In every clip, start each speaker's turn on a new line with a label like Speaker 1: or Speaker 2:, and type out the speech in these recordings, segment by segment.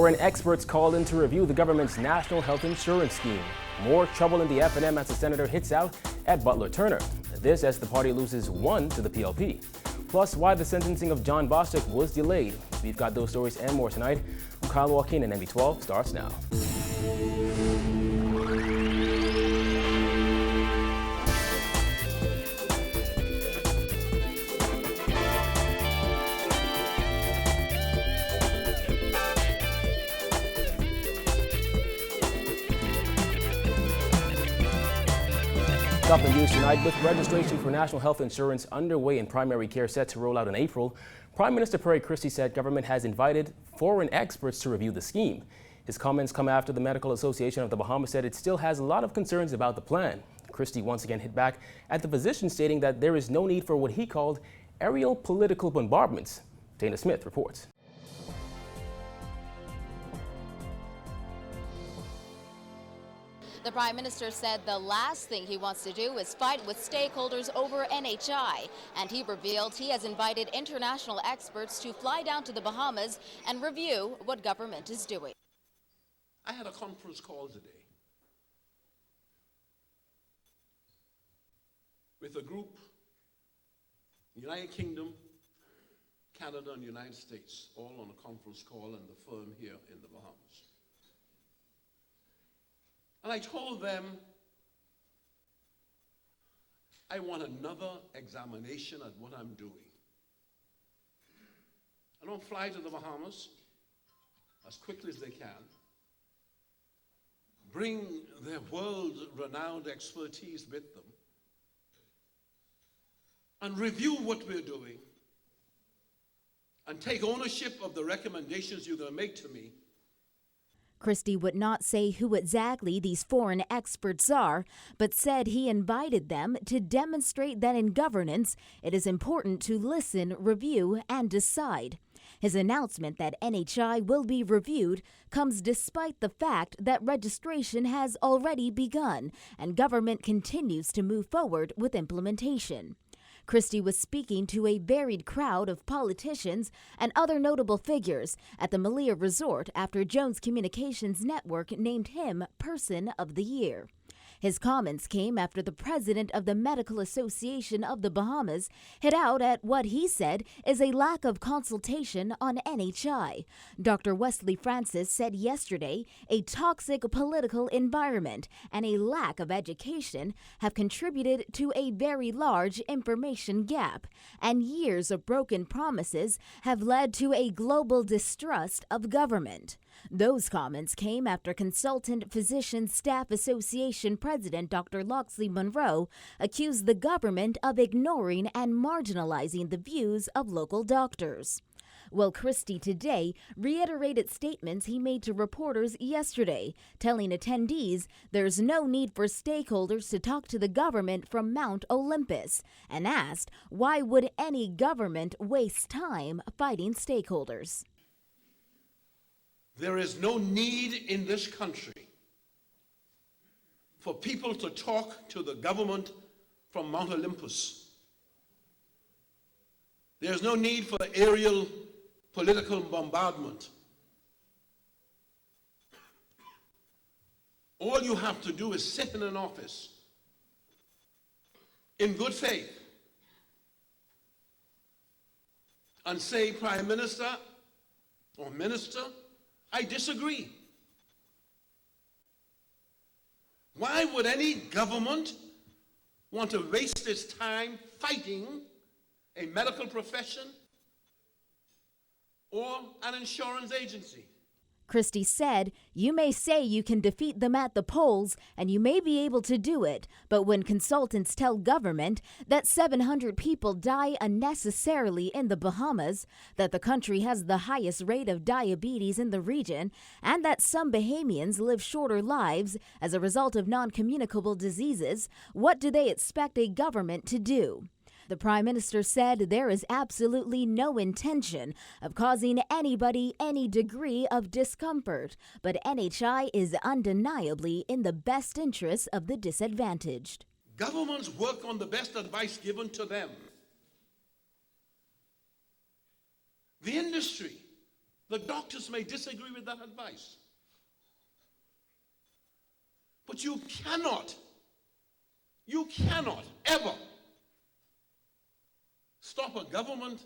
Speaker 1: Foreign experts called in to review the government's national health insurance scheme. More trouble in the F&M as the senator hits out at Butler Turner. This as the party loses one to the PLP. Plus, why the sentencing of John Bostic was delayed. We've got those stories and more tonight. I'm Kyle Joaquin, and NB12 starts now. Top of the news tonight, with registration for national health insurance underway and primary care set to roll out in April, Prime Minister Christie said government has invited foreign experts to review the scheme. His comments come after the Medical Association of the Bahamas said it still has a lot of concerns about the plan. Christie once again hit back at the physician, stating that there is no need for what he called aerial political bombardments. Dana Smith reports.
Speaker 2: The Prime Minister said the last thing he wants to do is fight with stakeholders over NHI, and he revealed he has invited international experts to fly down to the Bahamas and review what government is doing.
Speaker 3: I had a conference call today with a group, United Kingdom, Canada, and United States, all on a conference call in the firm here in the Bahamas. And I told them I want another examination at what I'm doing. I don't fly to the Bahamas as quickly as they can, bring their world-renowned expertise with them, and review what we're doing, and take ownership of the recommendations you're going to make to me.
Speaker 4: Christie would not say who exactly these foreign experts are, but said he invited them to demonstrate that in governance, it is important to listen, review, and decide. His announcement that NHI will be reviewed comes despite the fact that registration has already begun and government continues to move forward with implementation. Christie was speaking to a varied crowd of politicians and other notable figures at the Malia Resort after Jones Communications Network named him Person of the Year. His comments came after the president of the Medical Association of the Bahamas hit out at what he said is a lack of consultation on NHI. Dr. Wesley Francis said yesterday a toxic political environment and a lack of education have contributed to a very large information gap, and years of broken promises have led to a global distrust of government. Those comments came after Consultant Physician Staff Association President Dr. Loxley Monroe accused the government of ignoring and marginalizing the views of local doctors. Well, Christie today reiterated statements he made to reporters yesterday, telling attendees there's no need for stakeholders to talk to the government from Mount Olympus, and asked why would any government waste time fighting stakeholders.
Speaker 3: There is no need in this country for people to talk to the government from Mount Olympus. There's no need for aerial political bombardment. All you have to do is sit in an office in good faith and say, Prime Minister or Minister, I disagree. Why would any government want to waste its time fighting a medical profession or an insurance agency?
Speaker 4: Christie said, you may say you can defeat them at the polls, and you may be able to do it, but when consultants tell government that 700 people die unnecessarily in the Bahamas, that the country has the highest rate of diabetes in the region, and that some Bahamians live shorter lives as a result of non-communicable diseases, what do they expect a government to do? The Prime Minister said there is absolutely no intention of causing anybody any degree of discomfort, but NHI is undeniably in the best interests of the disadvantaged.
Speaker 3: Governments work on the best advice given to them. The industry, The doctors may disagree with that advice. But you cannot ever stop a government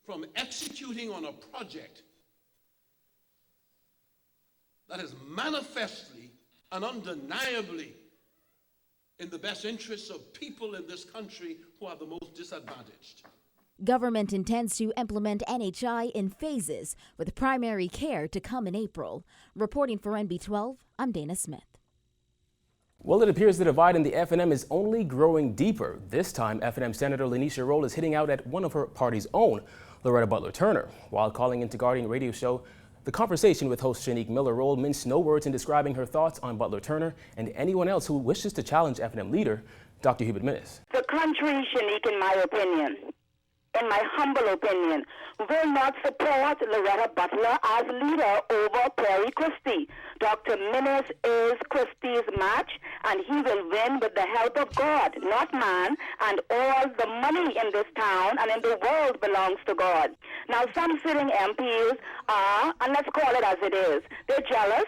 Speaker 3: from executing on a project that is manifestly and undeniably in the best interests of people in this country who are the most disadvantaged.
Speaker 4: Government intends to implement NHI in phases, with primary care to come in April. Reporting for NB12, I'm Dana Smith.
Speaker 1: Well, it appears the divide in the FNM is only growing deeper. This time, FNM Senator Lanisha Roll is hitting out at one of her party's own, Loretta Butler Turner. While calling into Guardian Radio show, the conversation with host Shanique Miller Roll minced no words in describing her thoughts on Butler Turner and anyone else who wishes to challenge FNM leader, Dr. Hubert Minnis.
Speaker 5: The country, Shanique, in my humble opinion, will not support Loretta Butler as leader over Perry Christie. Dr. Minnis is Christie's match, and he will win with the help of God, not man, and all the money in this town and in the world belongs to God. Now, some sitting MPs are, and let's call it as it is, they're jealous.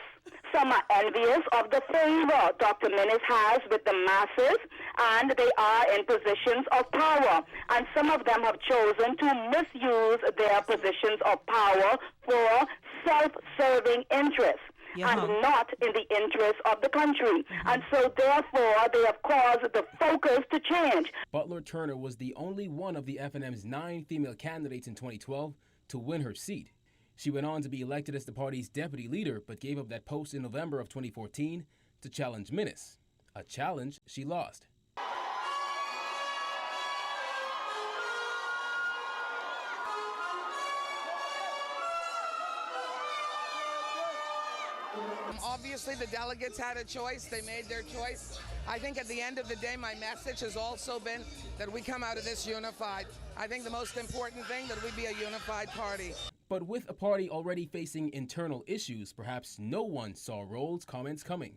Speaker 5: Some are envious of the favor Dr. Minnis has with the masses, and they are in positions of power. And some of them have chosen to misuse their positions of power for self-serving interests. And not in the interest of the country. And so, therefore, they have caused the focus to change.
Speaker 1: Butler Turner was the only one of the FNM's 9 female candidates in 2012 to win her seat. She went on to be elected as the party's deputy leader, but gave up that post in November of 2014 to challenge Minnis, a challenge she lost.
Speaker 6: Obviously, the delegates had a choice. They made their choice. I think at the end of the day, my message has also been that we come out of this unified. I think the most important thing, that we be a unified party.
Speaker 1: But with a party already facing internal issues, perhaps no one saw Roll's comments coming.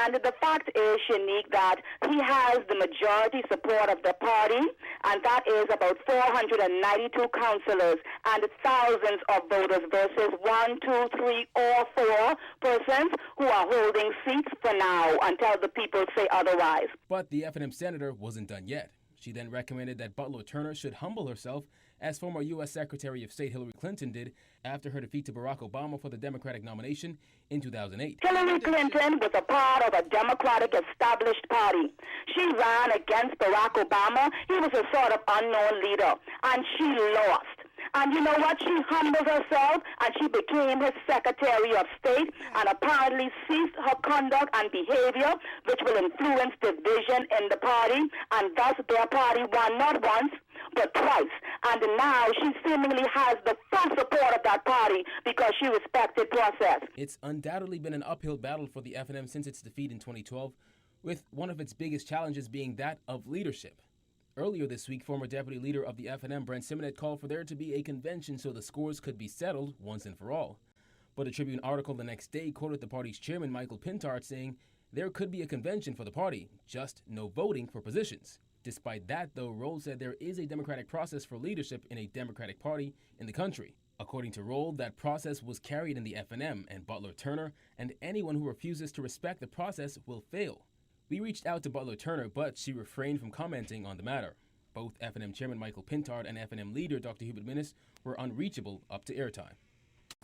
Speaker 5: And the fact is, Shanique, that he has the majority support of the party, and that is about 492 councillors and thousands of voters versus 1, 2, 3, or 4 persons who are holding seats for now until the people say otherwise.
Speaker 1: But the FNM senator wasn't done yet. She then recommended that Butler Turner should humble herself, as former U.S. Secretary of State Hillary Clinton did after her defeat to Barack Obama for the Democratic nomination in 2008.
Speaker 5: Hillary Clinton was a part of a Democratic established party. She ran against Barack Obama. He was a sort of unknown leader, and she lost. And you know what? She humbled herself, and she became his Secretary of State, and apparently ceased her conduct and behavior, which will influence division in the party, and thus their party won not once, but twice. And now she seemingly has the full support of that party because she respected process.
Speaker 1: It's undoubtedly been an uphill battle for the FNM since its defeat in 2012, with one of its biggest challenges being that of leadership. Earlier this week, former deputy leader of the FNM, Brent Simonet, called for there to be a convention so the scores could be settled once and for all. But a Tribune article the next day quoted the party's chairman, Michael Pintard, saying there could be a convention for the party, just no voting for positions. Despite that, though, Roll said there is a democratic process for leadership in a Democratic party in the country. According to Roll, that process was carried in the FNM, and Butler Turner and anyone who refuses to respect the process will fail. We reached out to Butler Turner, but she refrained from commenting on the matter. Both FNM Chairman Michael Pintard and FNM leader Dr. Hubert Minnis were unreachable up to airtime.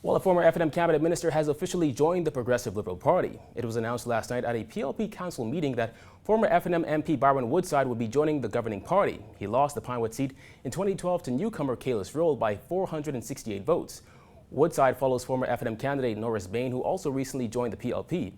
Speaker 1: Well, a former FNM cabinet minister has officially joined the Progressive Liberal Party. It was announced last night at a PLP council meeting that former FNM MP Barwin Woodside would be joining the governing party. He lost the Pinewood seat in 2012 to newcomer Kalis Roll by 468 votes. Woodside follows former FNM candidate Norris Bain, who also recently joined the PLP.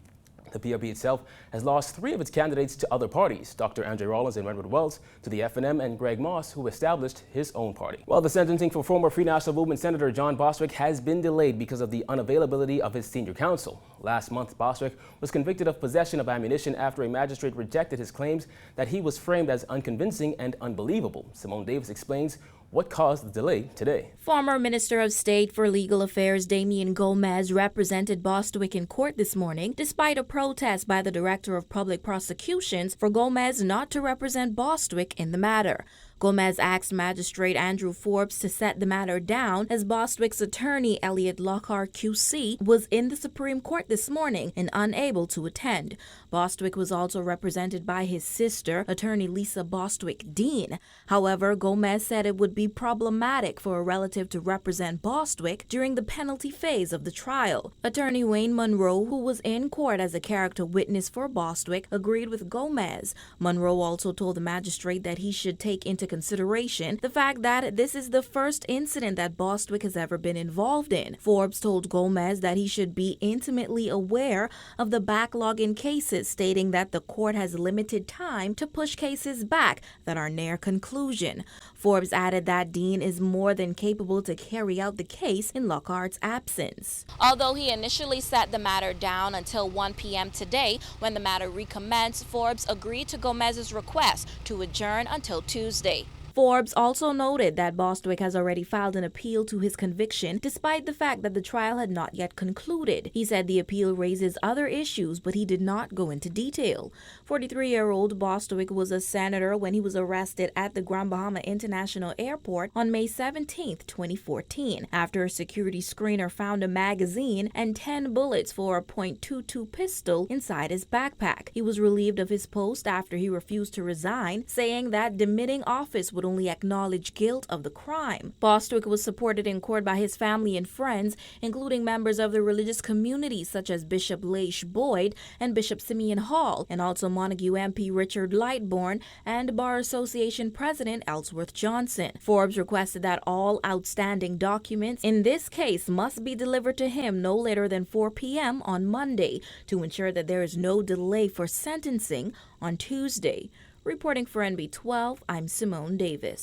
Speaker 1: The PLP itself has lost 3 of its candidates to other parties, Dr. Andre Rollins and Redwood Wells to the FNM, and Greg Moss, who established his own party. Well, the sentencing for former Free National Movement Senator John Bostwick has been delayed because of the unavailability of his senior counsel. Last month, Bostwick was convicted of possession of ammunition after a magistrate rejected his claims that he was framed as unconvincing and unbelievable. Simone Davis explains what caused the delay today.
Speaker 7: Former Minister of State for Legal Affairs Damian Gomez represented Bostwick in court this morning, despite a protest by the Director of Public Prosecutions for Gomez not to represent Bostwick in the matter. Gomez asked Magistrate Andrew Forbes to set the matter down as Bostwick's attorney Elliot Lockhart QC was in the Supreme Court this morning and unable to attend. Bostwick was also represented by his sister, attorney Lisa Bostwick Dean. However, Gomez said it would be problematic for a relative to represent Bostwick during the penalty phase of the trial. Attorney Wayne Monroe, who was in court as a character witness for Bostwick, agreed with Gomez. Monroe also told the magistrate that he should take into consideration the fact that this is the first incident that Bostwick has ever been involved in. Forbes told Gomez that he should be intimately aware of the backlog in cases, stating that the court has limited time to push cases back that are near conclusion. Forbes added that Dean is more than capable to carry out the case in Lockhart's absence.
Speaker 2: Although he initially set the matter down until 1 p.m. today, when the matter recommenced, Forbes agreed to Gomez's request to adjourn until Tuesday.
Speaker 7: Forbes also noted that Bostwick has already filed an appeal to his conviction despite the fact that the trial had not yet concluded. He said the appeal raises other issues, but he did not go into detail. 43-year-old Bostwick was a senator when he was arrested at the Grand Bahama International Airport on May 17, 2014, after a security screener found a magazine and 10 bullets for a .22 pistol inside his backpack. He was relieved of his post after he refused to resign, saying that demitting office would only acknowledge guilt of the crime. Bostwick was supported in court by his family and friends, including members of the religious community such as Bishop Laish Boyd and Bishop Simeon Hall, and also Montague MP Richard Lightbourne and Bar Association President Ellsworth Johnson. Forbes requested that all outstanding documents in this case must be delivered to him no later than 4 p.m. on Monday to ensure that there is no delay for sentencing on Tuesday. Reporting for NB12, I'm Simone Davis.